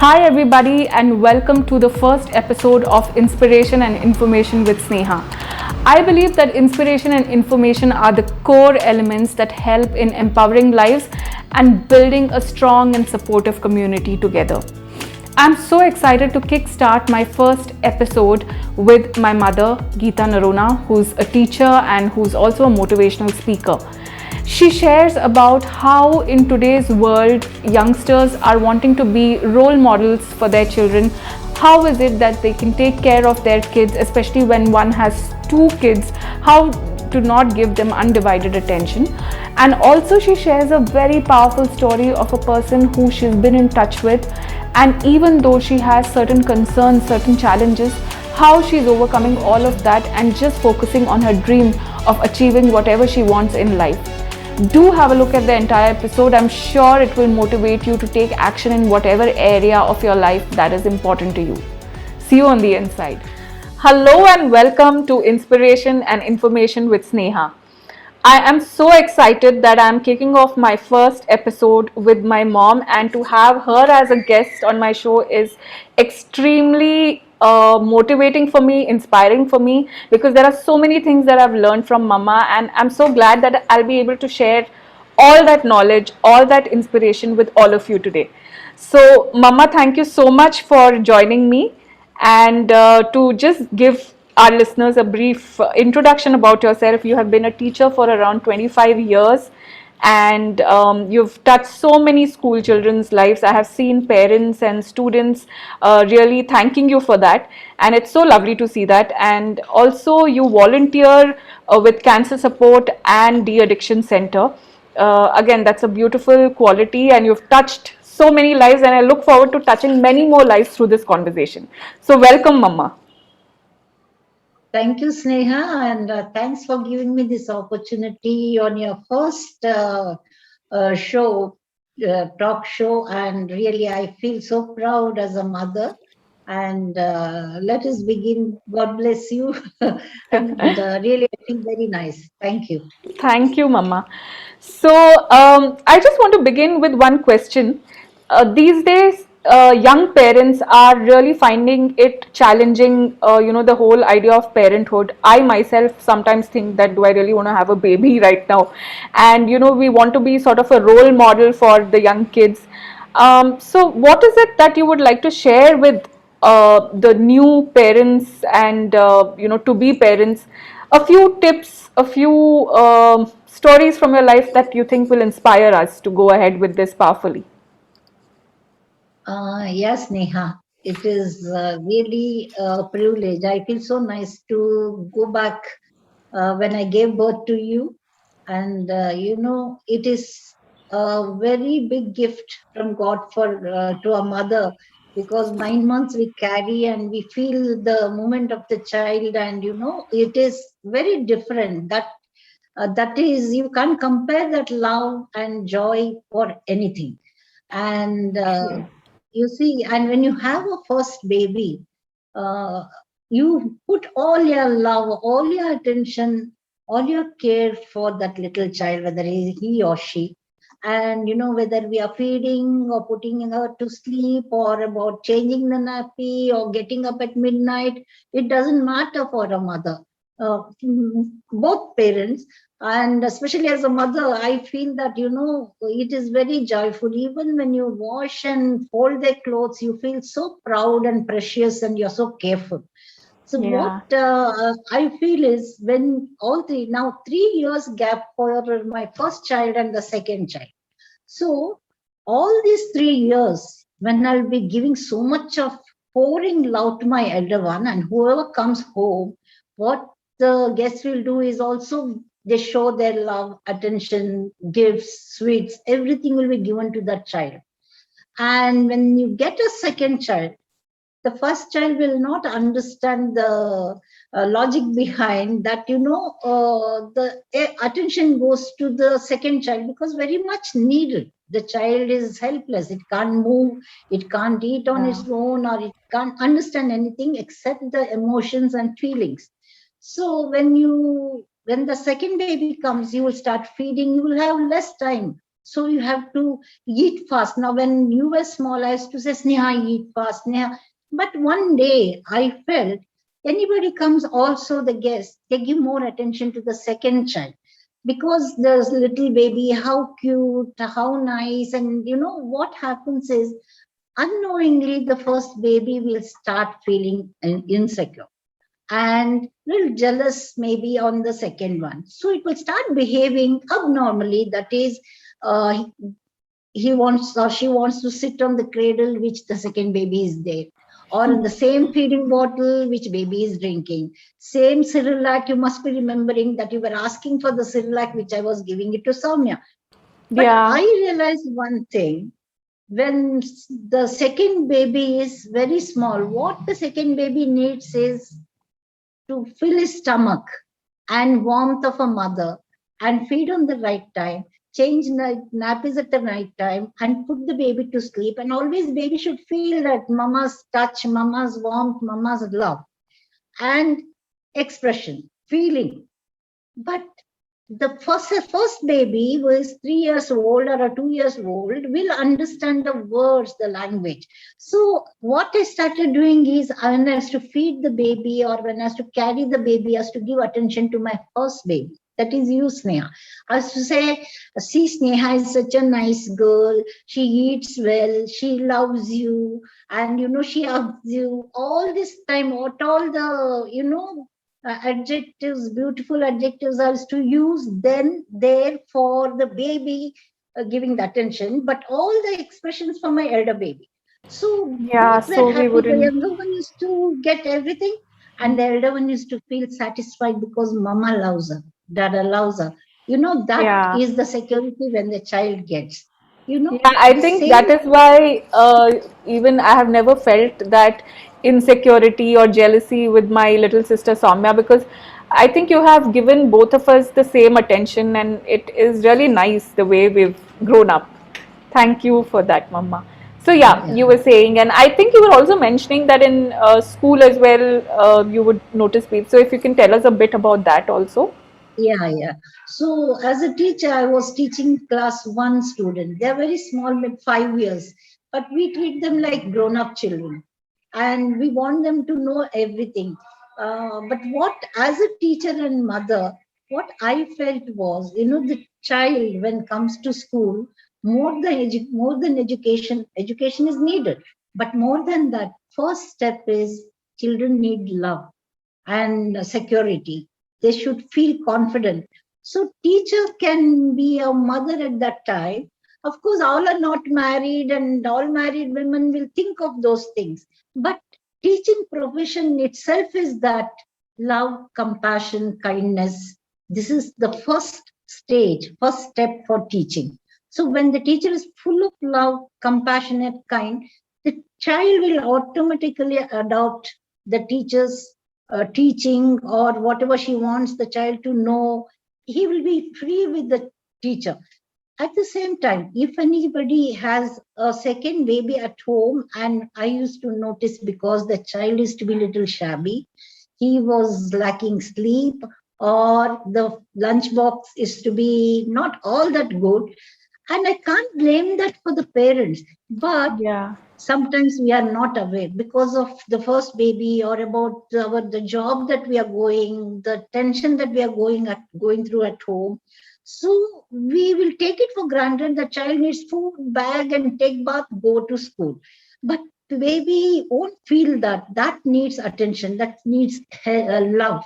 Hi, everybody, and welcome to the first episode of Inspiration and Information with Sneha. I believe that inspiration and information are the core elements that help in empowering lives and building a strong and supportive community together. I'm so excited to kickstart my first episode with my mother, Geeta Narona, who's a teacher and who's also a motivational speaker. She shares about how in today's world youngsters are wanting to be role models for their children. How is it that they can take care of their kids, especially when one has two kids? How to not give them undivided attention. And also she shares a very powerful story of a person who she's been in touch with, and even though she has certain concerns, certain challenges, how she's overcoming all of that and just focusing on her dream of achieving whatever she wants in life. Do have a look at the entire episode. I'm sure it will motivate you to take action in whatever area of your life that is important to you. See you on the inside. Hello and welcome to Inspiration and Information with Sneha. I am so excited that I'm kicking off my first episode with my mom, and to have her as a guest on my show is extremely motivating for me, inspiring for me, because there are so many things that I've learned from Mama, and I'm so glad that I'll be able to share all that knowledge, all that inspiration with all of you today. So, Mama, thank you so much for joining me, and to just give our listeners a brief introduction about yourself. You have been a teacher for around 25 years, and you've touched so many school children's lives. I have seen parents and students really thanking you for that, and it's so lovely to see that. And also, you volunteer with Cancer Support and De-Addiction Center. Again, that's a beautiful quality, and you've touched so many lives, and I look forward to touching many more lives through this conversation. So, welcome, Mama. Thank you, Sneha, and thanks for giving me this opportunity on your first show, talk show. And really, I feel so proud as a mother. And let us begin. God bless you. And really, I feel very nice. Thank you. Thank you, Mama. So, I just want to begin with one question. These days, young parents are really finding it challenging, the whole idea of parenthood. I myself sometimes think that do I really want to have a baby right now? And, we want to be sort of a role model for the young kids. So, what is it that you would like to share with the new parents and, to be parents? A few tips, a few stories from your life that you think will inspire us to go ahead with this powerfully. Yes, Neha, it is really a privilege. I feel so nice to go back when I gave birth to you. And, it is a very big gift from God for to a mother, because 9 months we carry and we feel the movement of the child, and, it is very different. That is, you can't compare that love and joy for anything. And True. you see, and when you have a first baby, uh, you put all your love, all your attention, all your care for that little child, whether he or she. And whether we are feeding or putting her to sleep, or about changing the nappy or getting up at midnight, it doesn't matter for a mother. Both parents, and especially as a mother, I feel that it is very joyful. Even when you wash and fold their clothes, you feel so proud and precious, and you're so careful. So what Yeah. I feel is, when all three, now 3 years gap for my first child and the second child. So all these 3 years, when I'll be giving so much of pouring love to my elder one, and whoever comes home, what the guests will do is also they show their love, attention, gifts, sweets, everything will be given to that child. And when you get a second child, the first child will not understand the logic behind that. The attention goes to the second child because very much needed. The child is helpless, it can't move, it can't eat on Yeah. its own, or it can't understand anything except the emotions and feelings. So when the second baby comes, you will start feeding, you will have less time. So you have to eat fast. Now, when you were small, I used to say, Sneha, eat fast, Sneha. But one day I felt anybody comes, also the guests, they give more attention to the second child because there's little baby, how cute, how nice. And what happens is unknowingly the first baby will start feeling insecure and little jealous maybe on the second one. So it will start behaving abnormally. That is, uh, he wants or she wants to sit on the cradle which the second baby is there, or in the same feeding bottle which baby is drinking. Same Cerelac, you must be remembering that you were asking for the Cerelac which I was giving it to Soumya. But Yeah. I realized one thing, when the second baby is very small, what the second baby needs is to fill his stomach and warmth of a mother and feed on the right time, change nappies at the right time, and put the baby to sleep. And always baby should feel that mama's touch, mama's warmth, mama's love and expression, feeling. But the first baby who is 3 years old or 2 years old will understand the words, the language. So what I started doing is, when I has to feed the baby or when I has to carry the baby, I has to give attention to my first baby. That is you, Sneha. I used to say, see, Sneha is such a nice girl. She eats well. She loves you. And, she hugs you. All this time, what all the, adjectives, beautiful adjectives are to use then, there, for the baby, giving the attention, but all the expressions for my elder baby. So Yeah, both were so we happy. The wouldn't. younger one used to get everything, and the elder one used to feel satisfied because mama loves her, dada loves her. That Yeah. is the security when the child gets. Yeah, I The think that same. is why even I have never felt that insecurity or jealousy with my little sister Soumya, because I think you have given both of us the same attention, and it is really nice the way we've grown up. Thank you for that, Mama. So yeah, Yeah. you were saying, and I think you were also mentioning that in school as well, you would notice people. So if you can tell us a bit about that also. Yeah, yeah. So as a teacher, I was teaching class one student. They're very small, maybe 5 years, but we treat them like grown-up children, and we want them to know everything. But what, as a teacher and mother, what I felt was, the child when comes to school, more than education, education is needed, but more than that, first step is children need love and security. They should feel confident. So teacher can be a mother at that time. Of course, all are not married, and all married women will think of those things. But teaching profession itself is that love, compassion, kindness. This is the first stage, first step for teaching. So when the teacher is full of love, compassionate, kind, the child will automatically adopt the teacher's teaching or whatever she wants the child to know. He will be free with the teacher. At the same time, if anybody has a second baby at home, and I used to notice because the child used to be little shabby, he was lacking sleep, or the lunchbox is to be not all that good, and I can't blame that for the parents. But Yeah. sometimes we are not aware because of the first baby, or about the job that we are going, the tension that we are going through at home. So we will take it for granted the child needs food, bag, and take bath, go to school. But the baby won't feel that. That needs attention, that needs love.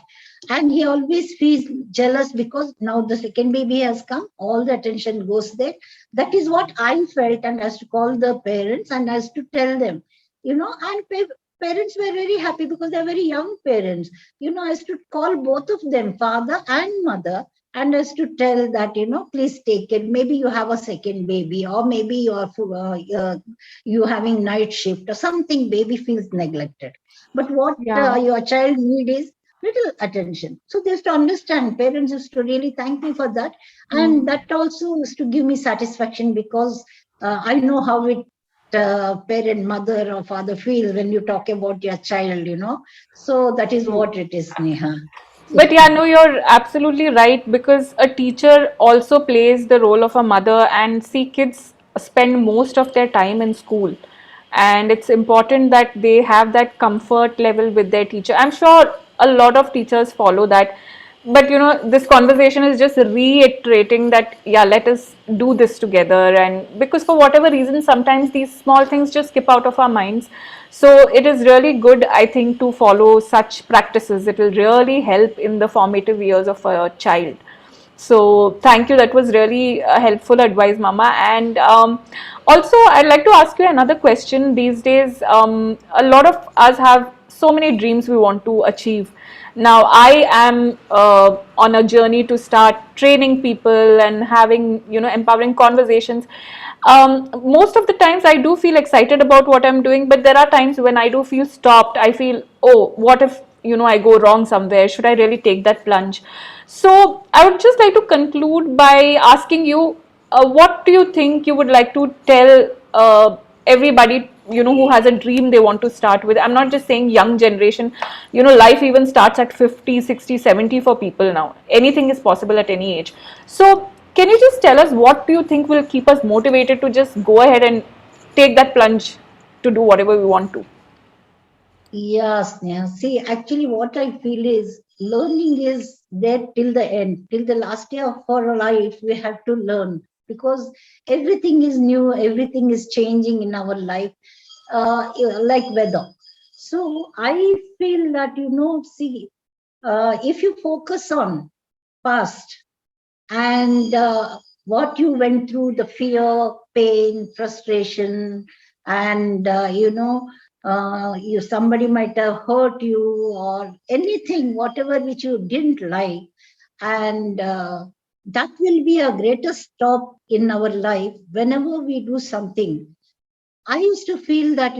And he always feels jealous because now the second baby has come, all the attention goes there. That is what I felt, and as to call the parents and as to tell them, and parents were very happy because they're very young parents, as to call both of them, father and mother, and as to tell that, please take it. Maybe you have a second baby, or maybe you having night shift or something, baby feels neglected. But what Yeah. your child need is little attention. So they have to understand, parents used to really thank me for that. And Mm. that also is to give me satisfaction because I know how it parent, mother or father feel when you talk about your child. So that is True. what it is, Neha. But yeah, no, you're absolutely right, because a teacher also plays the role of a mother, and see, kids spend most of their time in school, and it's important that they have that comfort level with their teacher. I'm sure a lot of teachers follow that, but this conversation is just reiterating that, yeah, let us do this together. And because for whatever reason, sometimes these small things just skip out of our minds. So it is really good, I think, to follow such practices. It will really help in the formative years of a child. So thank you. That was really helpful advice, Mama. And also, I'd like to ask you another question. These days, a lot of us have so many dreams we want to achieve. Now, I am on a journey to start training people and having, empowering conversations. Most of the times I do feel excited about what I'm doing, but there are times when I do feel stopped. I feel, oh, what if, I go wrong somewhere? Should I really take that plunge? So I would just like to conclude by asking you, what do you think you would like to tell everybody, who has a dream they want to start with? I'm not just saying young generation. Life even starts at 50, 60, 70 for people now. Anything is possible at any age. So can you just tell us, what do you think will keep us motivated to just go ahead and take that plunge to do whatever we want to? Yes, yeah. See, actually, what I feel is learning is there till the end, till the last day of our life. We have to learn because everything is new, everything is changing in our life, like weather. So I feel that, see, if you focus on past and what you went through, the fear, pain, frustration, and you, somebody might have hurt you or anything, whatever which you didn't like, and that will be a greatest stop in our life whenever we do something. I used to feel that,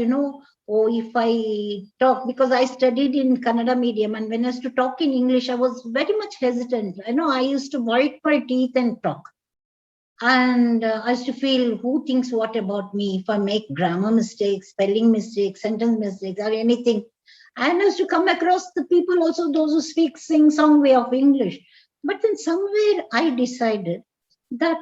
oh, if I talk, because I studied in Kannada medium, and when I used to talk in English, I was very much hesitant. I used to bite my teeth and talk. And I used to feel, who thinks what about me if I make grammar mistakes, spelling mistakes, sentence mistakes, or anything. And I used to come across the people also, those who speak sing song way of English. But then somewhere I decided that,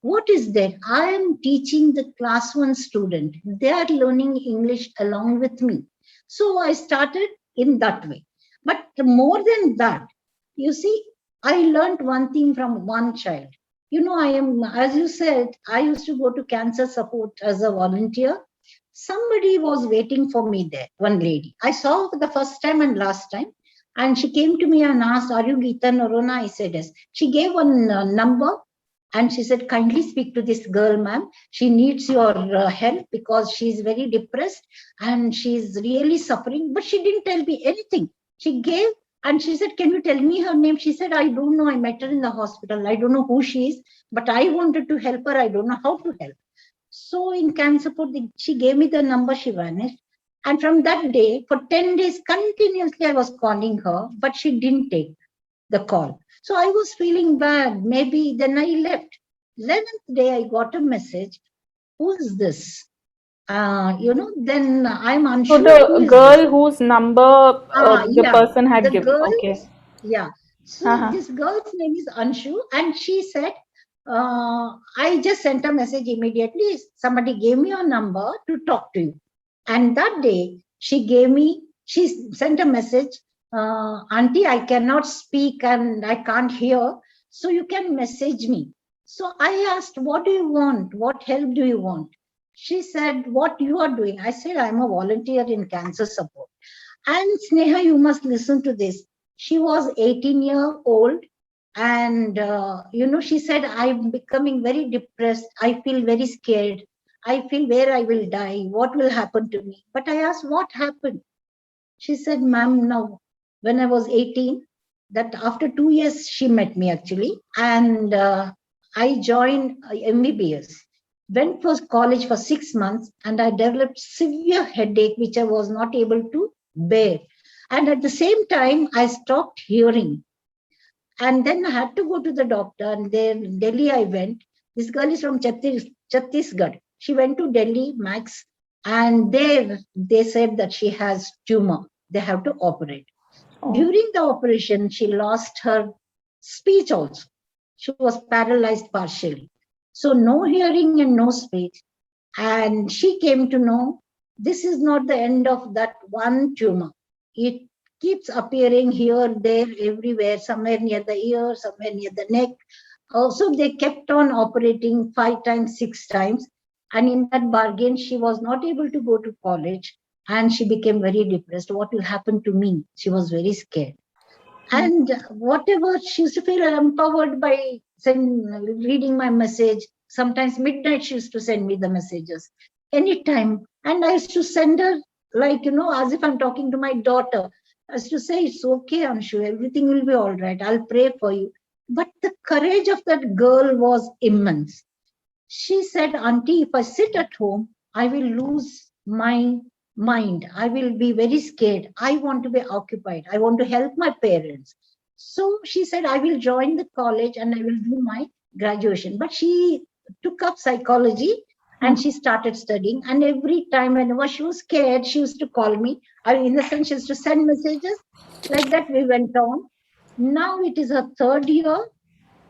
what is there? I am teaching the class one student. They are learning English along with me. So I started in that way. But more than that, you see, I learned one thing from one child. I am, as you said, I used to go to cancer support as a volunteer. Somebody was waiting for me there, one lady. I saw her for the first time and last time. And she came to me and asked, "Are you Geeta Narona?" I said, "Yes." She gave one number and she said, "Kindly speak to this girl, ma'am. She needs your help because she's very depressed and she's really suffering." But she didn't tell me anything. She gave and she said, "Can you tell me her name?" She said, "I don't know. I met her in the hospital. I don't know who she is, but I wanted to help her. I don't know how to help." So in cancer support, she gave me the number, she vanished. And from that day, for 10 days, continuously, I was calling her, but she didn't take the call. So I was feeling bad. Maybe then I left. 11th day, I got a message. Who is this? Then I'm So unsure who the is this. girl whose number the Yeah, person had the given. girl, Okay. yeah. So Uh-huh. this girl's name is Anshu, and she said, I just sent a message immediately. Somebody gave me a number to talk to you. And that day, she sent a message, Auntie, I cannot speak and I can't hear, so you can message me. So I asked, what do you want? What help do you want? She said, what you are doing? I said, I'm a volunteer in cancer support. And Sneha, you must listen to this. She was 18-year-old, and she said, "I'm becoming very depressed. I feel very scared. I feel where I will die. What will happen to me?" But I asked, "What happened?" She said, "Ma'am, now when I was 18, that after 2 years she met me actually, and I joined MBBS. Went for college for 6 months, and I developed severe headache which I was not able to bear. And at the same time, I stopped hearing. And then I had to go to the doctor, and there in Delhi I went. This girl is from Chhattisgarh. She went to Delhi, Max, and there they said that she has tumor. They have to operate. Oh. During the operation, she lost her speech also. She was paralyzed partially. So no hearing and no speech. And she came to know this is not the end of that one tumor. It keeps appearing here, there, everywhere, somewhere near the ear, somewhere near the neck. Also, they kept on operating 5 times, 6 times. And in that bargain, she was not able to go to college and she became very depressed. What will happen to me? She was very scared. And whatever she used to feel empowered by reading my message. Sometimes midnight she used to send me the messages anytime. And I used to send her like, as if I'm talking to my daughter. I used to say, it's okay, Anshu, everything will be all right. I'll pray for you. But the courage of that girl was immense. She said, Auntie, if I sit at home, I will lose my mind. I will be very scared. I want to be occupied. I want to help my parents. So she said, I will join the college and I will do my graduation. But she took up psychology and she started studying. And every time, whenever she was scared, she used to call me. In the sense, she used to send messages. Like that, we went on. Now it is her third year,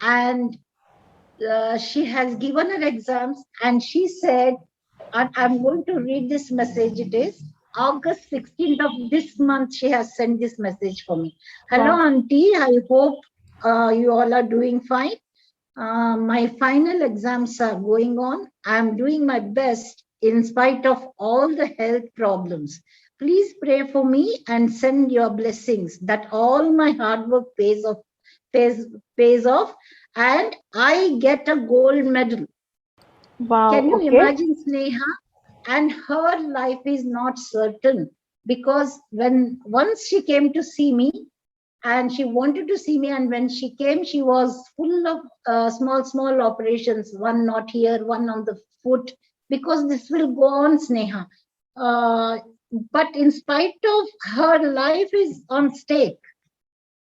and she has given her exams, and she said, and I'm going to read this message. It is August 16th of this month. She has sent this message for me. Hello, Wow. Auntie. I hope you all are doing fine. My final exams are going on. I'm doing my best in spite of all the health problems. Please pray for me and send your blessings that all my hard work pays, pays off, and I get a gold medal. Wow. Can you Okay. imagine, Sneha? And her life is not certain, because when once she came to see me and she wanted to see me, and when she came, she was full of small operations, one not here, one on the foot, because this will go on, Sneha. Uh, but in spite of her life is on stake,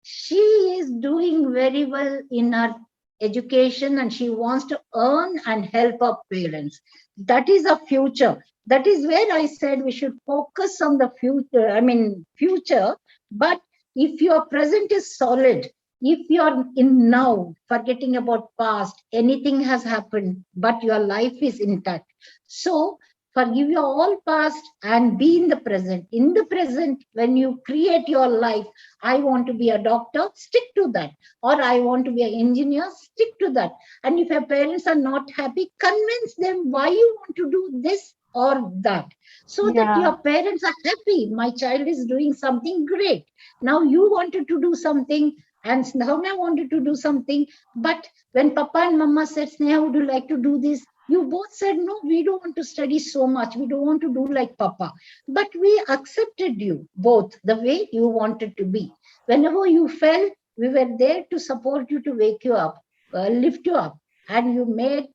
she is doing very well in her education, and she wants to earn and help her parents. That is a future. That is where I said we should focus on the future. I mean, future. But if your present is solid, if you're in now, forgetting about past, anything has happened, but your life is intact. So forgive your all past and be in the present. In the present, when you create your life, I want to be a doctor, stick to that. Or I want to be an engineer, stick to that. And if your parents are not happy, convince them why you want to do this or that, so that Yeah. your parents are happy. My child is doing something great. Now you wanted to do something, and Sneha wanted to do something. But when Papa and Mama said, Sneha, would you like to do this? You both said, no, we don't want to study so much. We don't want to do like Papa. But we accepted you both the way you wanted to be. Whenever you fell, we were there to support you, to wake you up, lift you up, and you made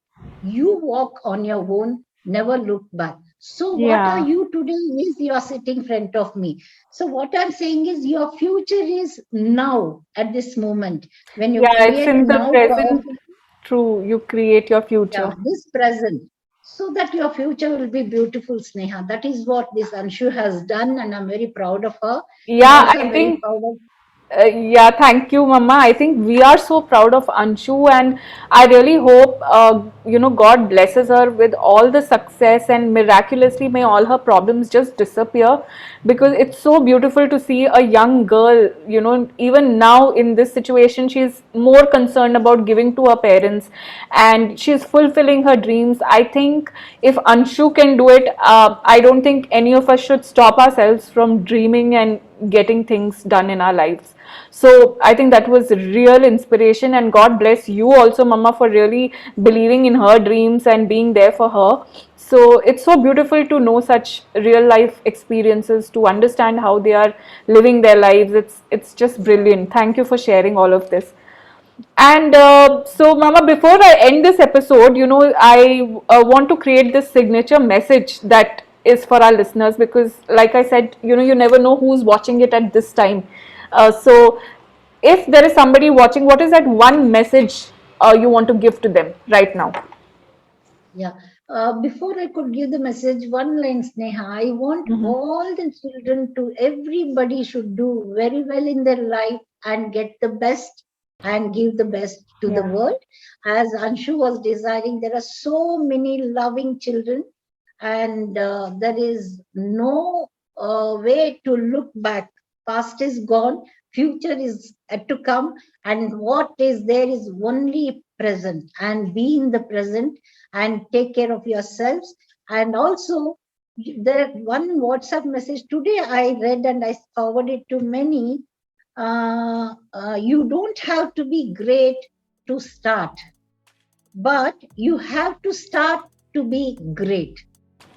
you walk on your own, never look back. So what are Yeah. you today is you are sitting in front of me. So what I'm saying is your future is now, at this moment. When you Yeah. It's create in the now present. powerful, True. You create your future. yeah, this present, so that your future will be beautiful, Sneha. That is what this Anshu has done, and I'm very proud of her. And Yeah. also, I I'm very think. proud of. Yeah, thank you, Mama. I think we are so proud of Anshu, and I really hope, God blesses her with all the success, and miraculously may all her problems just disappear, because it's so beautiful to see a young girl, even now in this situation, she's more concerned about giving to her parents, and she's fulfilling her dreams. I think if Anshu can do it, I don't think any of us should stop ourselves from dreaming and getting things done in our lives. So I think that was real inspiration, and God bless you also, Mama, for really believing in her dreams and being there for her. So it's so beautiful to know such real life experiences, to understand how they are living their lives. It's just brilliant. Thank you for sharing all of this. And so, Mama, before I end this episode, I want to create this signature message that is for our listeners, because, like I said, you never know who's watching it at this time. So, if there is somebody watching, what is that one message you want to give to them right now? Yeah. Before I could give the message, one line, Sneha. I want all the children to, everybody should do very well in their life and get the best and give the best to the Yeah. world. As Anshu was desiring, there are so many loving children, and there is no way to look back. Past is gone, future is yet to come, and what is there is only present. And be in the present and take care of yourselves. And also, there one WhatsApp message today I read and I forwarded to many. You don't have to be great to start, but you have to start to be great.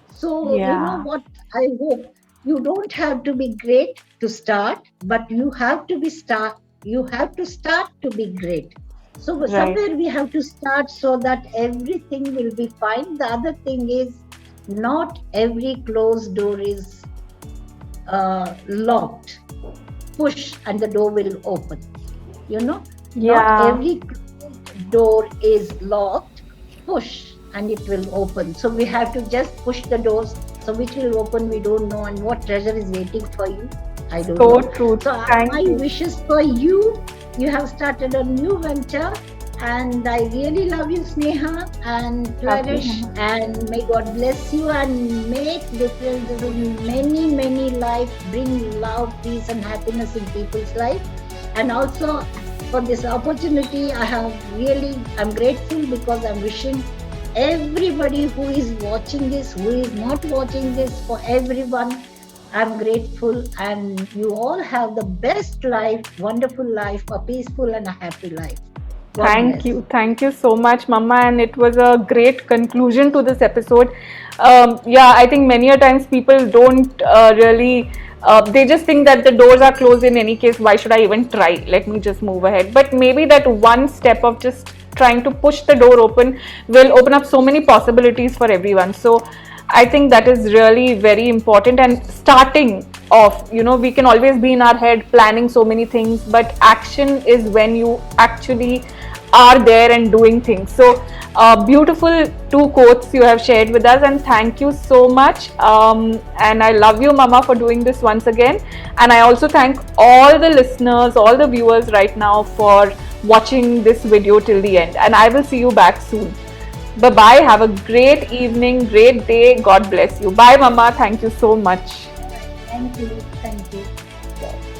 So, you know Yeah. what I hope, you don't have to be great to start, but you have to start to be great. So Right. somewhere we have to start so that everything will be fine. The other thing is, not every closed door is locked. Push and the door will open. You know, not Yeah. every closed door is locked. Push and it will open. So we have to just push the doors. So which will open, we don't know, and what treasure is waiting for you, I don't So know. true. So Thank my you. wishes for you. You have started a new venture, and I really love you, Sneha, and Love you, flourish. Mama. And may God bless you and make differences in many lives. Bring love, peace, and happiness in people's life. And also for this opportunity, I'm grateful because I'm wishing everybody who is watching this, who is not watching this, for everyone, I'm grateful, and you all have the best life, wonderful life, a peaceful and a happy life. God Thank bless. you. Thank you so much, Mama. And it was a great conclusion to this episode. Yeah, I think many a times people don't really, they just think that the doors are closed in any case. Why should I even try? Let me just move ahead. But maybe that one step of just trying to push the door open will open up so many possibilities for everyone. So I think that is really very important. And starting off, we can always be in our head planning so many things, but action is when you actually are there and doing things. So, beautiful two quotes you have shared with us, and thank you so much. And I love you, Mama, for doing this once again. And I also thank all the listeners, all the viewers right now for watching this video till the end. And I will see you back soon. Bye bye. Have a great evening, great day. God bless you. Bye, Mama. Thank you so much. All right. Thank you. Thank you.